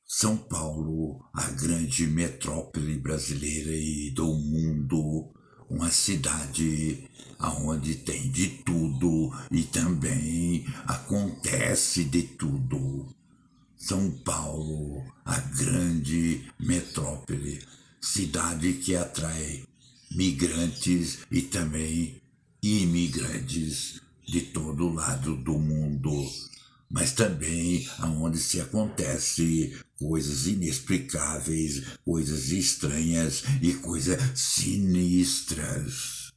São Paulo, a grande metrópole brasileira e do mundo, uma cidade onde tem de tudo e também acontece de tudo. São Paulo, a grande metrópole, cidade que atrai migrantes e também imigrantes de todo lado do mundo, mas também aonde se acontece coisas inexplicáveis, coisas estranhas e coisas sinistras.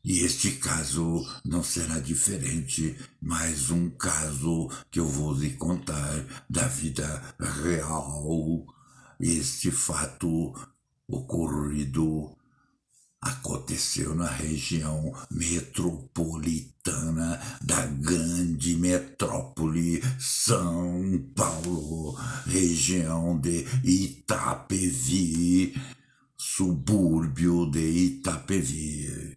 E este caso não será diferente, mais um caso que eu vou lhe contar da vida real. Este fato ocorrido aconteceu na região metropolitana da grande metrópole São Paulo, região de Itapevi, subúrbio de Itapevi.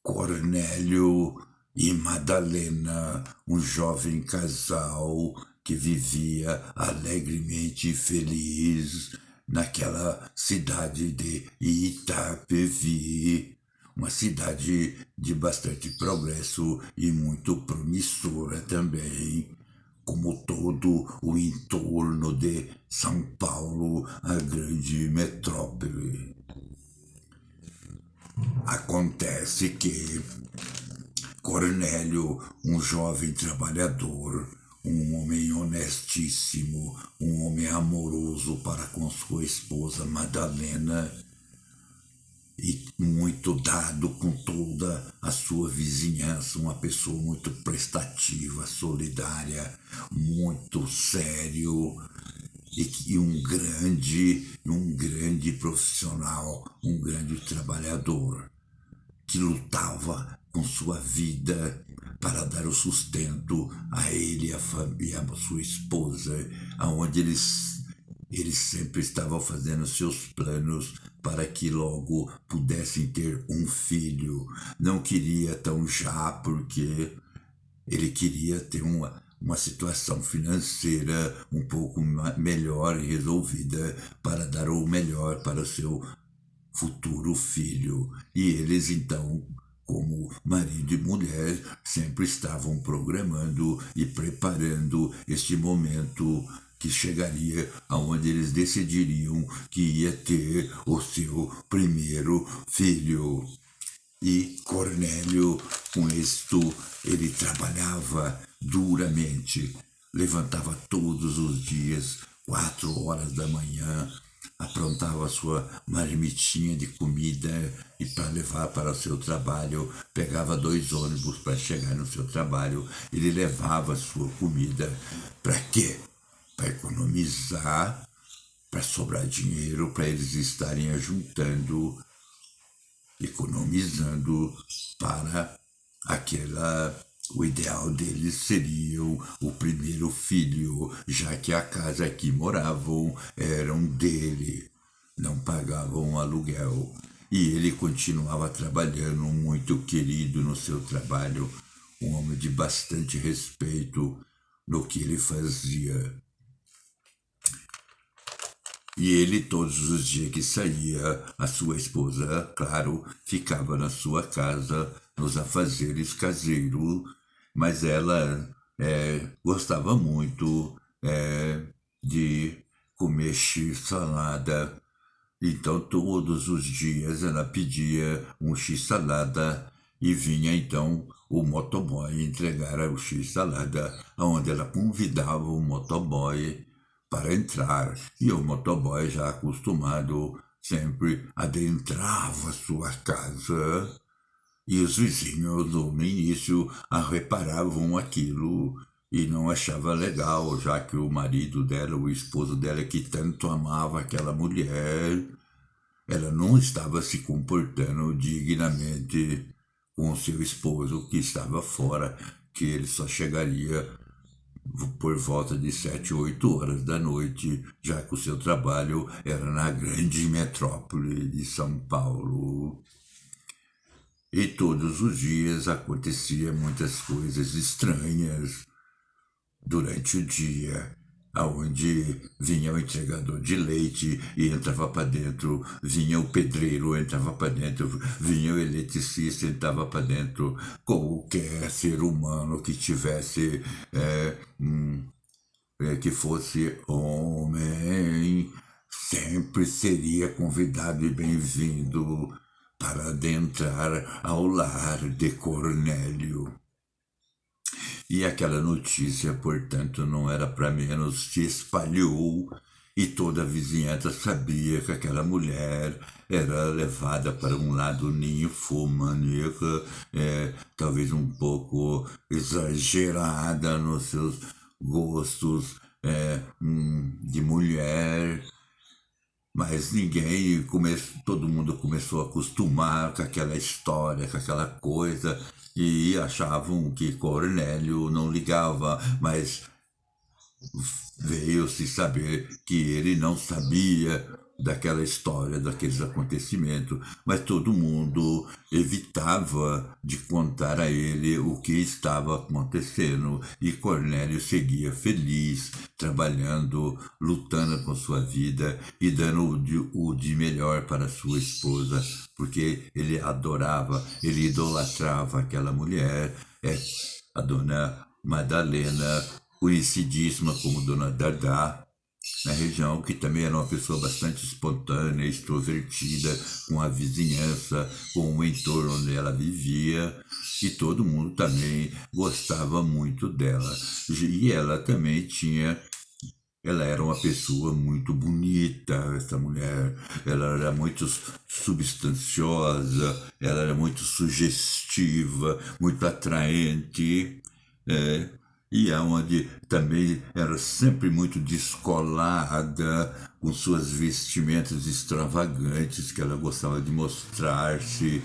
Cornélio e Madalena, um jovem casal que vivia alegremente feliz naquela cidade de Itapevi, uma cidade de bastante progresso e muito promissora também, como todo o entorno de São Paulo, a grande metrópole. Acontece que Cornélio, um jovem trabalhador, um homem honestíssimo, um homem amoroso para com sua esposa Madalena e muito dado com toda a sua vizinhança, uma pessoa muito prestativa, solidária, muito sério e um grande profissional, um grande trabalhador que lutava com sua vida para dar o sustento a ele, a família, a sua esposa, aonde eles sempre estavam fazendo seus planos para que logo pudessem ter um filho. Não queria tão já, porque ele queria ter uma situação financeira um pouco melhor e resolvida para dar o melhor para o seu futuro filho. E eles então, como marido e mulher, sempre estavam programando e preparando este momento que chegaria aonde eles decidiriam que ia ter o seu primeiro filho. E Cornélio, com isto, ele trabalhava duramente, levantava todos os dias, 4 horas da manhã, aprontava sua marmitinha de comida e para levar para o seu trabalho, pegava 2 ônibus para chegar no seu trabalho, ele levava sua comida. Para quê? Para economizar, para sobrar dinheiro, para eles estarem ajuntando, economizando para aquela. O ideal deles seria o primeiro filho, já que a casa que moravam eram dele, não pagavam aluguel. E ele continuava trabalhando, muito querido no seu trabalho, um homem de bastante respeito no que ele fazia. E ele, todos os dias que saía, a sua esposa, claro, ficava na sua casa, nos afazeres caseiros, mas ela gostava muito de comer x-salada. Então, todos os dias ela pedia um x-salada e vinha então o motoboy entregar o x-salada, onde ela convidava o motoboy para entrar. E o motoboy, já acostumado, sempre adentrava sua casa e os vizinhos, no início, reparavam aquilo e não achava legal, já que o marido dela, o esposo dela, que tanto amava aquela mulher, ela não estava se comportando dignamente com o seu esposo que estava fora, que ele só chegaria por volta de 7, 8 horas da noite, já que o seu trabalho era na grande metrópole de São Paulo. E todos os dias acontecia muitas coisas estranhas durante o dia. aonde vinha o entregador de leite e entrava para dentro, vinha o pedreiro, entrava para dentro, vinha o eletricista, entrava para dentro, qualquer ser humano que tivesse, que fosse homem, sempre seria convidado e bem-vindo para adentrar ao lar de Cornélio. E aquela notícia, portanto, não era para menos, se espalhou e toda a vizinhança sabia que aquela mulher era levada para um lado ninfomaníaca, talvez um pouco exagerada nos seus gostos de mulher, mas todo mundo começou a acostumar com aquela história, com aquela coisa, e achavam que Cornélio não ligava, mas veio-se saber que ele não sabia daquela história, daqueles acontecimentos, mas todo mundo evitava de contar a ele o que estava acontecendo e Cornélio seguia feliz, trabalhando, lutando com sua vida e dando o de melhor para sua esposa, porque ele adorava, ele idolatrava aquela mulher, a dona Madalena, conhecidíssima como Dona Dardá, na região, que também era uma pessoa bastante espontânea, extrovertida, com a vizinhança, com o entorno onde ela vivia, e todo mundo também gostava muito dela. E ela também ela era uma pessoa muito bonita, essa mulher. Ela era muito substanciosa, ela era muito sugestiva, muito atraente, né? E aonde também era sempre muito descolada, com suas vestimentas extravagantes, que ela gostava de mostrar-se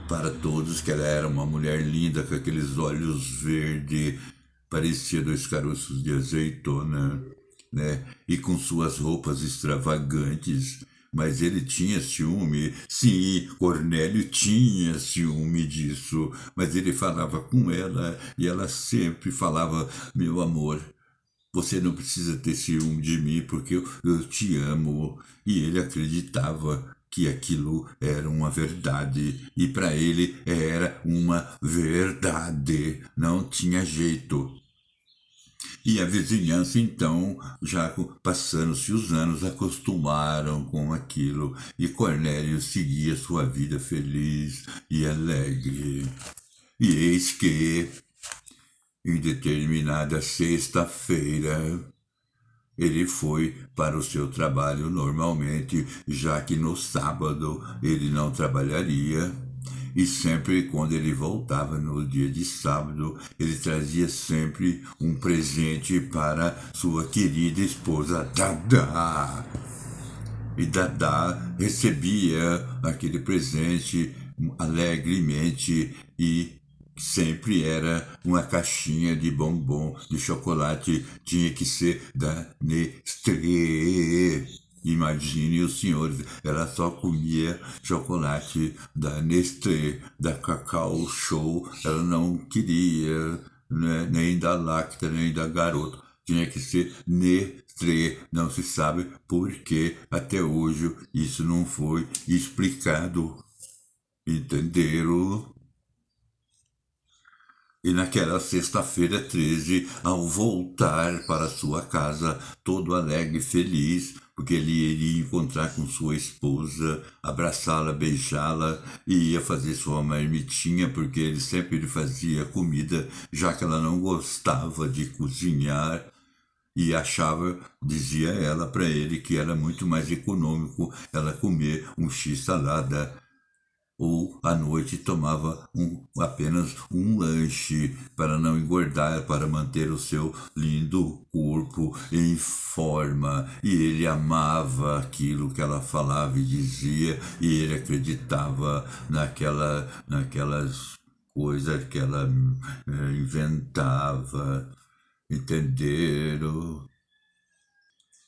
para todos que ela era uma mulher linda, com aqueles olhos verdes, parecia dois caroços de azeitona, né? E com suas roupas extravagantes. Mas ele tinha ciúme, sim, Cornélio tinha ciúme disso, mas ele falava com ela e ela sempre falava: meu amor, você não precisa ter ciúme de mim porque eu te amo. E ele acreditava que aquilo era uma verdade e para ele era uma verdade, não tinha jeito. E a vizinhança, então, já passando-se os anos, acostumaram com aquilo e Cornélio seguia sua vida feliz e alegre. E eis que, em determinada sexta-feira, ele foi para o seu trabalho normalmente, já que no sábado ele não trabalharia. E sempre quando ele voltava no dia de sábado, ele trazia sempre um presente para sua querida esposa Dada. E Dada recebia aquele presente alegremente e sempre era uma caixinha de bombom, de chocolate, tinha que ser da Nestlé. Imagine os senhores, ela só comia chocolate da Nestlé, da Cacau Show, ela não queria, né, nem da Lacta, nem da Garoto. Tinha que ser Nestlé, não se sabe por que até hoje isso não foi explicado. Entenderam? E naquela sexta-feira 13, ao voltar para sua casa, todo alegre e feliz, porque ele iria encontrar com sua esposa, abraçá-la, beijá-la e ia fazer sua marmitinha, porque ele sempre lhe fazia comida, já que ela não gostava de cozinhar e achava, dizia ela para ele, que era muito mais econômico ela comer um x-salada ou à noite tomava apenas um lanche para não engordar, para manter o seu lindo corpo em forma. E ele amava aquilo que ela falava e dizia, e ele acreditava naquelas coisas que ela inventava. Entenderam?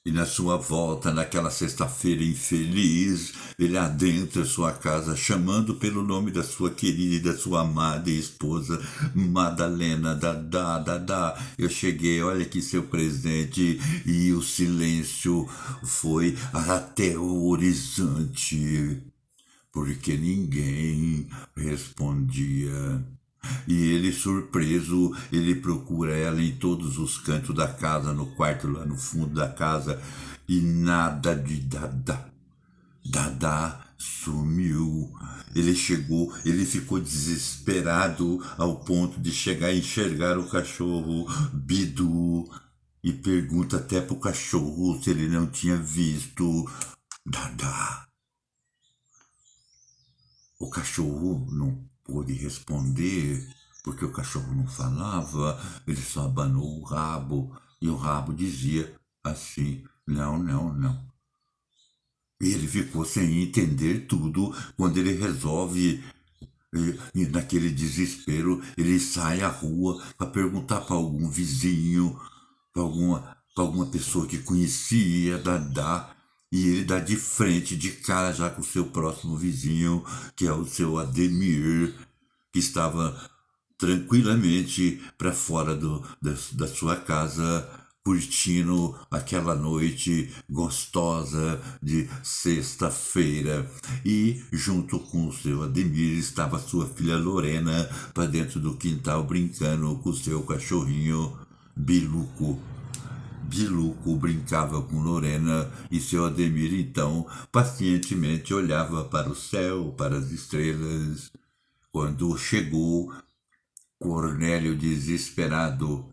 E na sua volta, naquela sexta-feira infeliz, ele adentra sua casa, chamando pelo nome da sua querida, sua amada esposa, Madalena, Dadá, Dadá. Eu cheguei, olha aqui seu presente. E o silêncio foi aterrorizante, porque ninguém respondia. E ele, surpreso, ele procura ela em todos os cantos da casa, no quarto lá no fundo da casa, e nada de Dadá. Dadá sumiu. Ele chegou, ele ficou desesperado ao ponto de chegar a enxergar o cachorro Bidu e pergunta até pro cachorro se ele não tinha visto Dadá. O cachorro não pôde responder, porque o cachorro não falava, ele só abanou o rabo, e o rabo dizia assim: não, não, não. E ele ficou sem entender tudo quando ele resolve, e naquele desespero, ele sai à rua para perguntar para algum vizinho, para alguma pessoa que conhecia Dadá, e ele dá de frente, de cara já com o seu próximo vizinho, que é o seu Ademir, que estava tranquilamente para fora da sua casa, curtindo aquela noite gostosa de sexta-feira. E, junto com o seu Ademir, estava sua filha Lorena para dentro do quintal brincando com o seu cachorrinho Biluco. Biluco brincava com Lorena e seu Ademir então pacientemente olhava para o céu, para as estrelas. Quando chegou Cornélio desesperado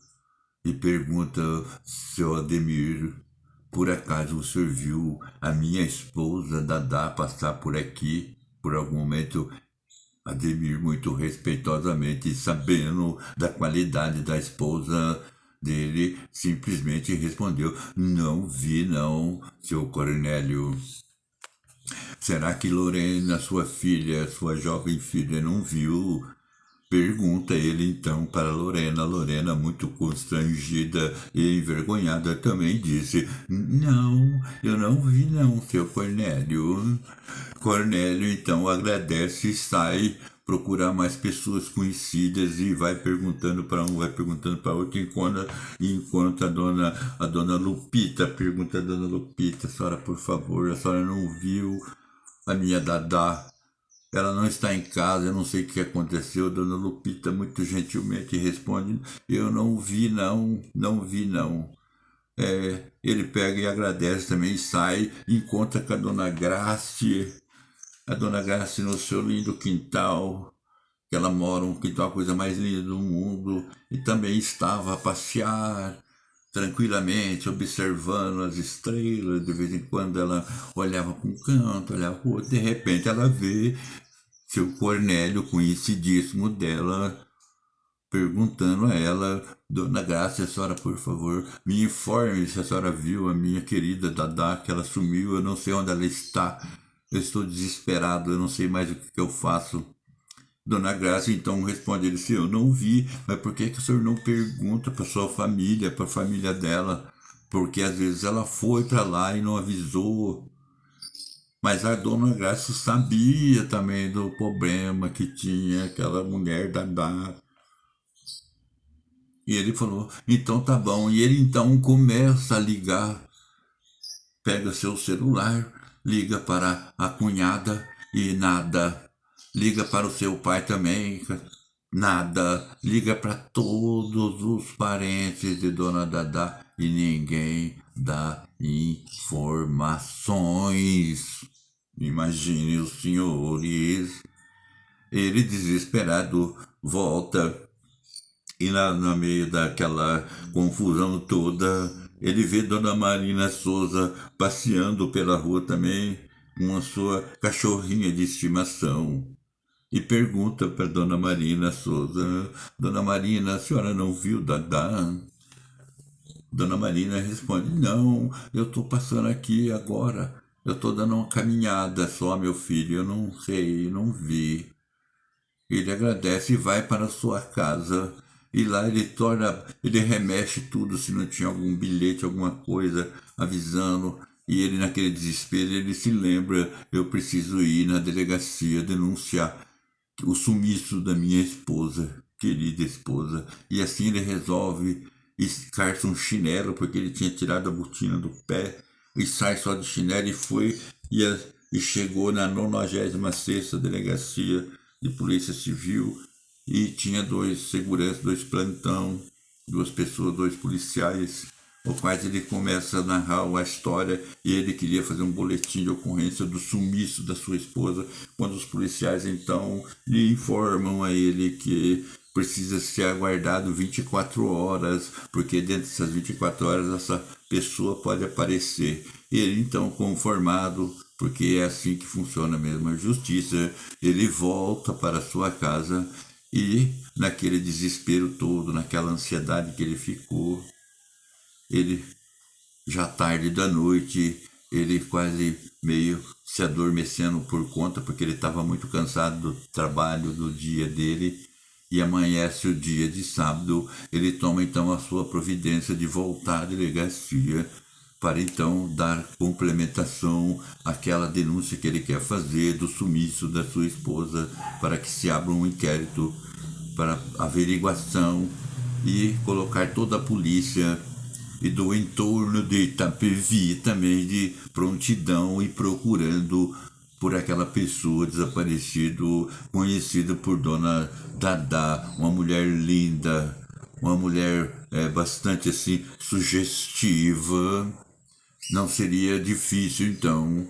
e pergunta: seu Ademir, por acaso o senhor viu a minha esposa Dadá passar por aqui por algum momento? Ademir, muito respeitosamente, sabendo da qualidade da esposa dele, simplesmente respondeu: não vi não, seu Cornélio. Será que Lorena, sua filha, sua jovem filha, não viu? Pergunta ele então para Lorena. Lorena, muito constrangida e envergonhada, também disse: não, eu não vi não, seu Cornélio. Cornélio então agradece e sai procurar mais pessoas conhecidas e vai perguntando para um, vai perguntando para outro, enquanto a dona Lupita pergunta a dona Lupita: senhora, por favor, a senhora não viu a minha Dadá? Ela não está em casa, eu não sei o que aconteceu. Dona Lupita muito gentilmente responde: eu não vi não, não vi não. Ele pega e agradece também e sai, encontra com a dona Grace no seu lindo quintal, que ela mora um quintal, a coisa mais linda do mundo, e também estava a passear tranquilamente, observando as estrelas. De vez em quando ela olhava para um canto, olhava para o outro, de repente ela vê seu Cornélio, conhecidíssimo dela, perguntando a ela: dona Graça, a senhora, por favor, me informe se a senhora viu a minha querida Dadá, que ela sumiu, eu não sei onde ela está, eu estou desesperado, eu não sei mais o que eu faço. Dona Graça então responde ele: se eu não vi, mas por que o senhor não pergunta para sua família, para a família dela? Porque às vezes ela foi para lá e não avisou. Mas a dona Graça sabia também do problema que tinha aquela mulher Dadá. E ele falou: então tá bom. E ele então começa a ligar, pega seu celular, liga para a cunhada e nada. Liga para o seu pai também, nada. Liga para todos os parentes de dona Dadá e ninguém dá informações. Imagine os senhores. Ele, desesperado, volta e lá no meio daquela confusão toda, ele vê Dona Marina Souza passeando pela rua também com a sua cachorrinha de estimação. E pergunta para Dona Marina Souza: dona Marina, a senhora não viu Dadá? Dona Marina responde: não, eu estou passando aqui agora. Eu estou dando uma caminhada só, meu filho. Eu não sei, não vi. Ele agradece e vai para sua casa. E lá ele remexe tudo se não tinha algum bilhete, alguma coisa avisando. E ele naquele desespero, ele se lembra, eu preciso ir na delegacia denunciar o sumiço da minha esposa, querida esposa. E assim ele resolve e calça um chinelo, porque ele tinha tirado a botina do pé, e sai só de chinelo e foi e chegou na 96ª Delegacia de Polícia Civil e tinha dois seguranças, dois plantão, duas pessoas, dois policiais, o quais ele começa a narrar a história e ele queria fazer um boletim de ocorrência do sumiço da sua esposa, quando os policiais então lhe informam a ele que precisa ser aguardado 24 horas, porque dentro dessas 24 horas essa pessoa pode aparecer. Ele então, conformado, porque é assim que funciona mesmo a justiça, ele volta para sua casa e naquele desespero todo, naquela ansiedade que ele ficou, ele já tarde da noite, ele quase meio se adormecendo por conta, porque ele estava muito cansado do trabalho do dia dele, e amanhece o dia de sábado, ele toma então a sua providência de voltar à delegacia para então dar complementação àquela denúncia que ele quer fazer do sumiço da sua esposa, para que se abra um inquérito para averiguação e colocar toda a polícia e do entorno de Itapevi também de prontidão e procurando por aquela pessoa desaparecida, conhecida por Dona Dada, uma mulher linda, uma mulher bastante assim sugestiva. Não seria difícil então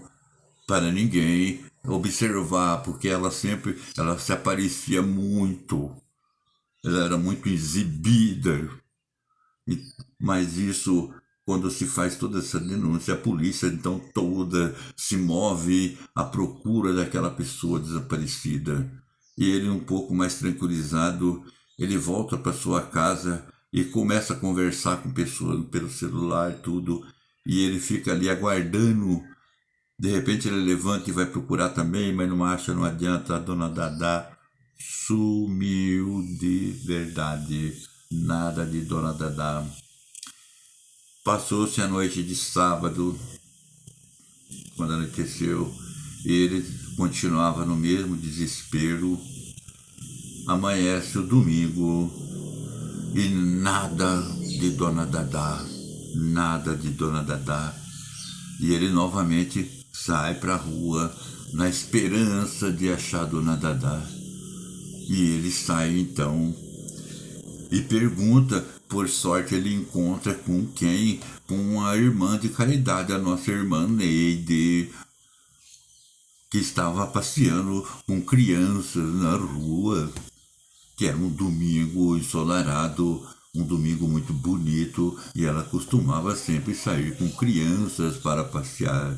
para ninguém observar, porque ela se aparecia muito, ela era muito exibida. Mas isso, quando se faz toda essa denúncia, a polícia então toda se move à procura daquela pessoa desaparecida. E ele, um pouco mais tranquilizado, ele volta para sua casa e começa a conversar com pessoas pelo celular, tudo. E ele fica ali aguardando. De repente ele levanta e vai procurar também, mas não acha, não adianta. A Dona Dada sumiu de verdade. Nada de Dona Dada. Passou-se a noite de sábado, quando anoiteceu, ele continuava no mesmo desespero. Amanhece o domingo e nada de Dona Dada, nada de Dona Dada. E ele novamente sai para a rua na esperança de achar Dona Dada. E ele sai então e pergunta, por sorte ele encontra com quem? Com a irmã de caridade, a nossa irmã Neide, que estava passeando com crianças na rua, que era um domingo ensolarado, um domingo muito bonito, e ela costumava sempre sair com crianças para passear.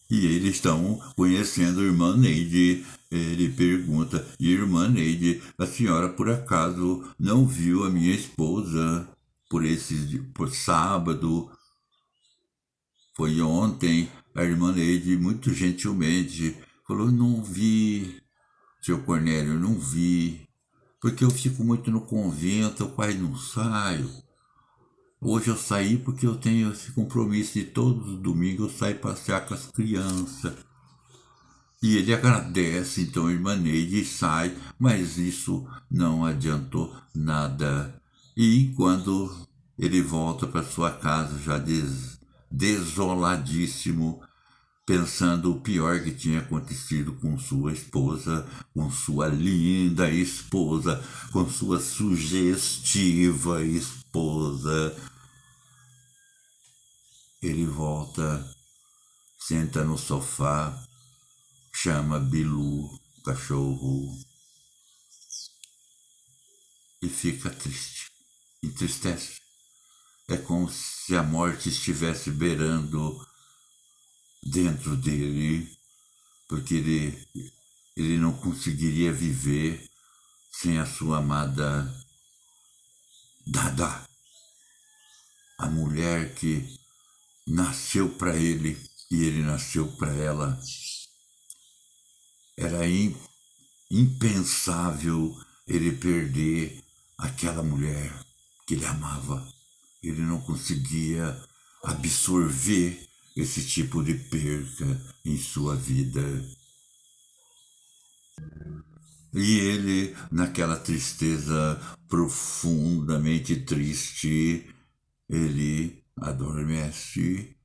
E eles estão conhecendo a irmã Neide. Ele pergunta, irmã Neide, a senhora por acaso não viu a minha esposa por sábado? Foi ontem. A irmã Neide, muito gentilmente, falou, não vi, seu Cornélio, não vi, porque eu fico muito no convento, eu quase não saio. Hoje eu saí porque eu tenho esse compromisso de todos os domingos eu saio passear com as crianças. E ele agradece, então a irmã Neide sai, mas isso não adiantou nada. E quando ele volta para sua casa, já desoladíssimo, pensando o pior que tinha acontecido com sua esposa, com sua linda esposa, com sua sugestiva esposa, ele volta, senta no sofá, chama Bilu, o cachorro, e fica triste, entristece. É como se a morte estivesse beirando dentro dele, porque ele não conseguiria viver sem a sua amada Dada, a mulher que nasceu para ele e ele nasceu para ela. Era impensável ele perder aquela mulher que ele amava. Ele não conseguia absorver esse tipo de perca em sua vida. E ele, naquela tristeza profundamente triste, ele adormece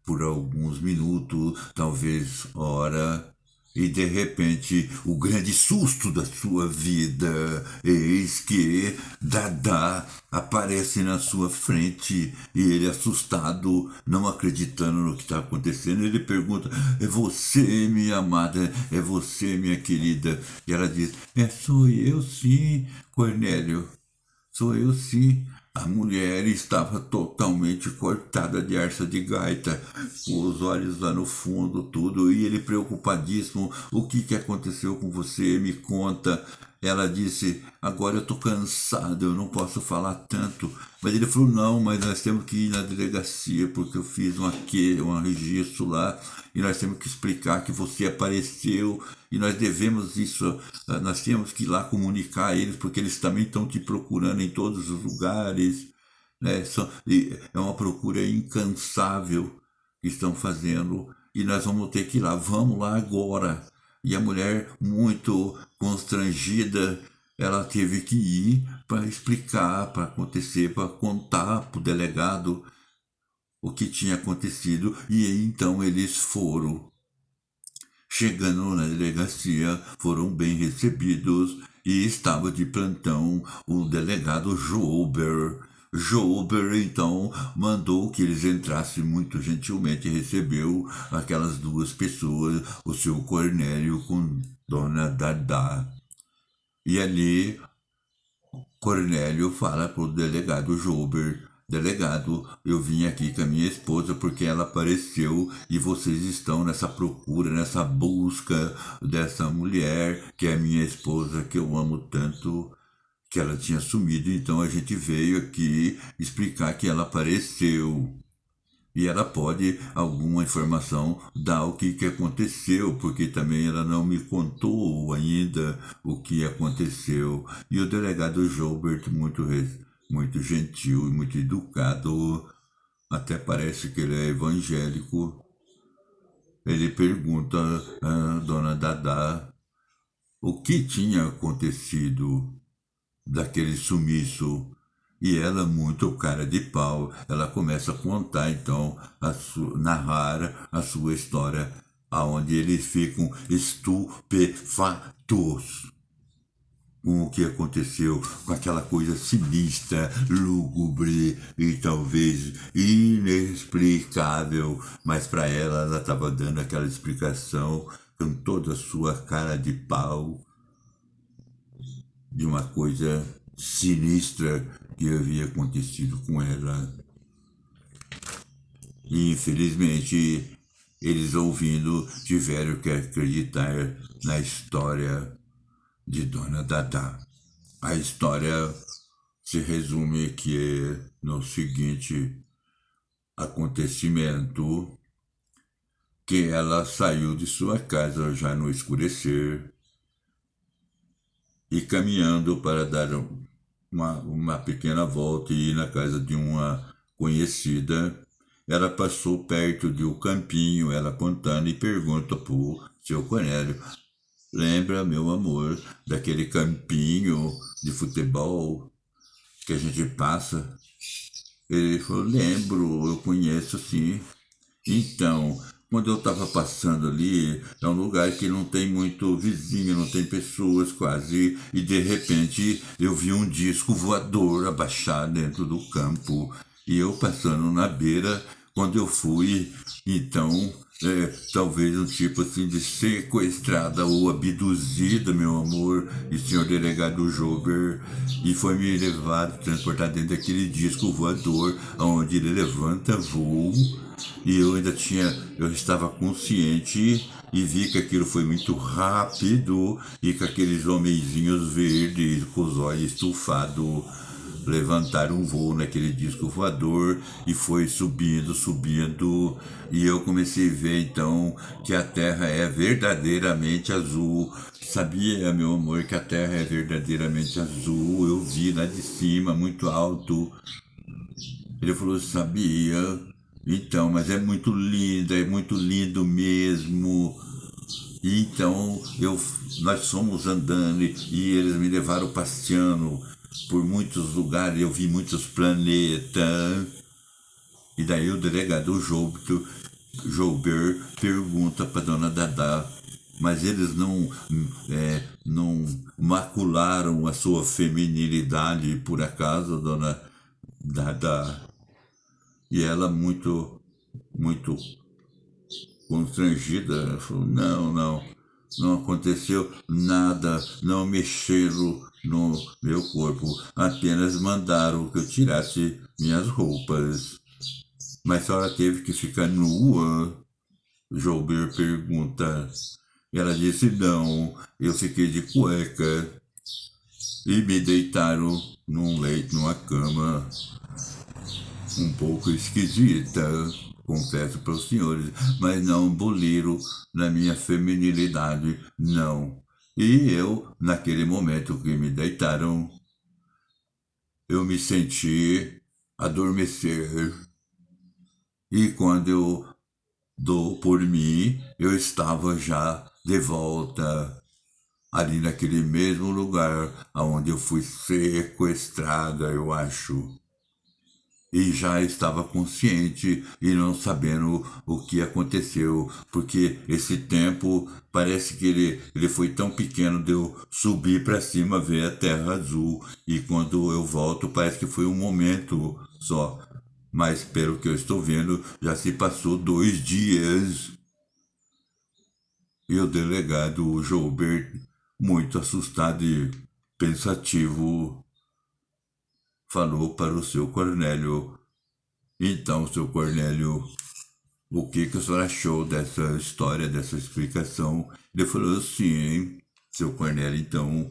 por alguns minutos, talvez hora, e de repente o grande susto da sua vida, eis que Dada aparece na sua frente e ele assustado, não acreditando no que está acontecendo, ele pergunta: é você, minha amada, é você, minha querida? E ela diz: sou eu sim, Cornélio. Sou eu sim. A mulher estava totalmente cortada de arça de gaita, com os olhos lá no fundo, tudo, e ele preocupadíssimo: o que aconteceu com você? Me conta. Ela disse: agora eu estou cansado, eu não posso falar tanto. Mas ele falou: não, mas nós temos que ir na delegacia, porque eu fiz um registro lá, e nós temos que explicar que você apareceu, e nós devemos isso, nós temos que ir lá comunicar a eles, porque eles também estão te procurando em todos os lugares, né? É uma procura incansável que estão fazendo, e nós vamos ter que ir lá, vamos lá agora. E a mulher, muito constrangida, ela teve que ir para explicar, para acontecer, para contar para o delegado o que tinha acontecido, e então eles foram. Chegando na delegacia, foram bem recebidos e estava de plantão o delegado Jober. Jober, então, mandou que eles entrassem muito gentilmente e recebeu aquelas duas pessoas, o seu Cornélio com Dona Dada. E ali, Cornélio fala para o delegado Jober: delegado, eu vim aqui com a minha esposa porque ela apareceu e vocês estão nessa procura, nessa busca dessa mulher que é minha esposa, que eu amo tanto, que ela tinha sumido. Então a gente veio aqui explicar que ela apareceu. E ela pode, alguma informação, dar o que aconteceu, porque também ela não me contou ainda o que aconteceu. E o delegado Joubert, muito gentil e muito educado, até parece que ele é evangélico, ele pergunta à dona Dada o que tinha acontecido daquele sumiço. E ela, muito cara de pau, ela começa a contar, então, narrar a sua história, aonde eles ficam estupefatos com o que aconteceu, com aquela coisa sinistra, lúgubre e talvez inexplicável, mas para ela estava dando aquela explicação com toda a sua cara de pau de uma coisa sinistra que havia acontecido com ela. E infelizmente eles, ouvindo, tiveram que acreditar na história de Dona Dada. A história se resume que no seguinte acontecimento, que ela saiu de sua casa já no escurecer e, caminhando para dar uma pequena volta e ir na casa de uma conhecida, ela passou perto de um campinho, ela apontando, e pergunta para o seu Cornélio: lembra, meu amor, daquele campinho de futebol que a gente passa? Ele falou: lembro, eu conheço sim. Então, quando eu estava passando ali, é um lugar que não tem muito vizinho, não tem pessoas quase, e de repente eu vi um disco voador abaixar dentro do campo, e eu passando na beira, quando eu fui, então, talvez um tipo assim de sequestrada ou abduzida, meu amor, e senhor delegado Jober, e foi me levado, transportado dentro daquele disco voador, onde ele levanta voo. E eu estava consciente e vi que aquilo foi muito rápido, e com aqueles homenzinhos verdes, com os olhos estufados, levantar um voo naquele disco voador e foi subindo, subindo, e eu comecei a ver então que a Terra é verdadeiramente azul. Sabia, meu amor, que a Terra é verdadeiramente azul? Eu vi lá de cima, muito alto. Ele falou, sabia? Então, mas é muito linda, é muito lindo mesmo. E então nós fomos andando e eles me levaram passeando por muitos lugares, eu vi muitos planetas. E daí o delegado Joubert pergunta para dona Dadá, mas eles não macularam a sua feminilidade por acaso, dona Dadá? E ela muito constrangida, falou, não aconteceu nada, não mexeram no meu corpo, apenas mandaram que eu tirasse minhas roupas. Mas a senhora teve que ficar nua? Joubert pergunta. E ela disse, não, eu fiquei de cueca e me deitaram num leito, numa cama um pouco esquisita, confesso para os senhores, mas não boliram na minha feminilidade, não. E eu, naquele momento que me deitaram, eu me senti adormecer. E quando eu dou por mim, eu estava já de volta ali naquele mesmo lugar onde eu fui sequestrada, eu acho. E já estava consciente e não sabendo o que aconteceu, porque esse tempo parece que ele foi tão pequeno de eu subir para cima ver a terra azul, e quando eu volto parece que foi um momento só, mas pelo que eu estou vendo já se passou 2 dias. E o delegado Joubert, muito assustado e pensativo, falou para o seu Cornélio, então, seu Cornélio, o que o senhor achou dessa história, dessa explicação? Ele falou assim, seu Cornélio, então,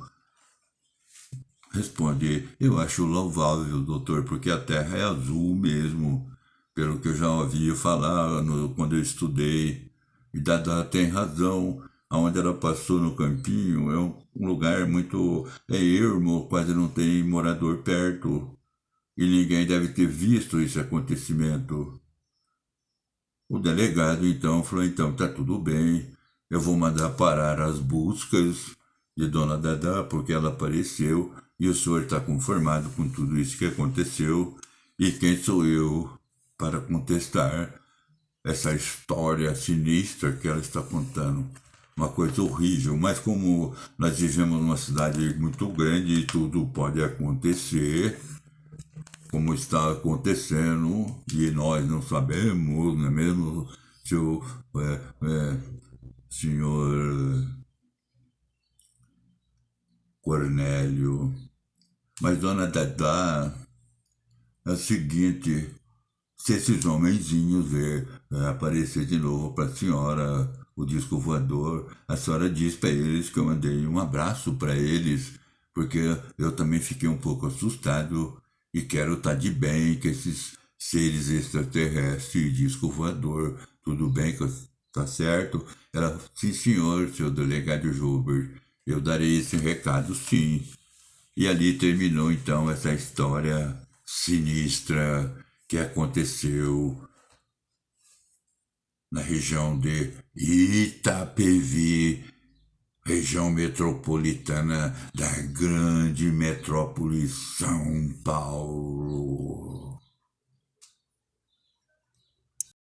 responde, eu acho louvável, doutor, porque a Terra é azul mesmo, pelo que eu já ouvi falar quando eu estudei. E Dada tem razão, aonde ela passou no campinho é um lugar muito ermo, quase não tem morador perto, e ninguém deve ter visto esse acontecimento. O delegado então falou, então tá tudo bem, eu vou mandar parar as buscas de Dona Dadá, porque ela apareceu e o senhor está conformado com tudo isso que aconteceu, e quem sou eu para contestar essa história sinistra que ela está contando? Uma coisa horrível, mas como nós vivemos numa cidade muito grande e tudo pode acontecer, como está acontecendo, e nós não sabemos, não é mesmo, seu, senhor Cornélio? Mas, dona Dadá, é o seguinte, se esses homenzinhos ver aparecer de novo para a senhora o disco voador, a senhora diz para eles que eu mandei um abraço para eles, porque eu também fiquei um pouco assustado e quero estar de bem com esses seres extraterrestres, disco voador, tudo bem, tá certo? Ela, sim senhor, seu delegado Joubert, eu darei esse recado sim. E ali terminou então essa história sinistra que aconteceu na região de Itapevi, região metropolitana da grande metrópole São Paulo.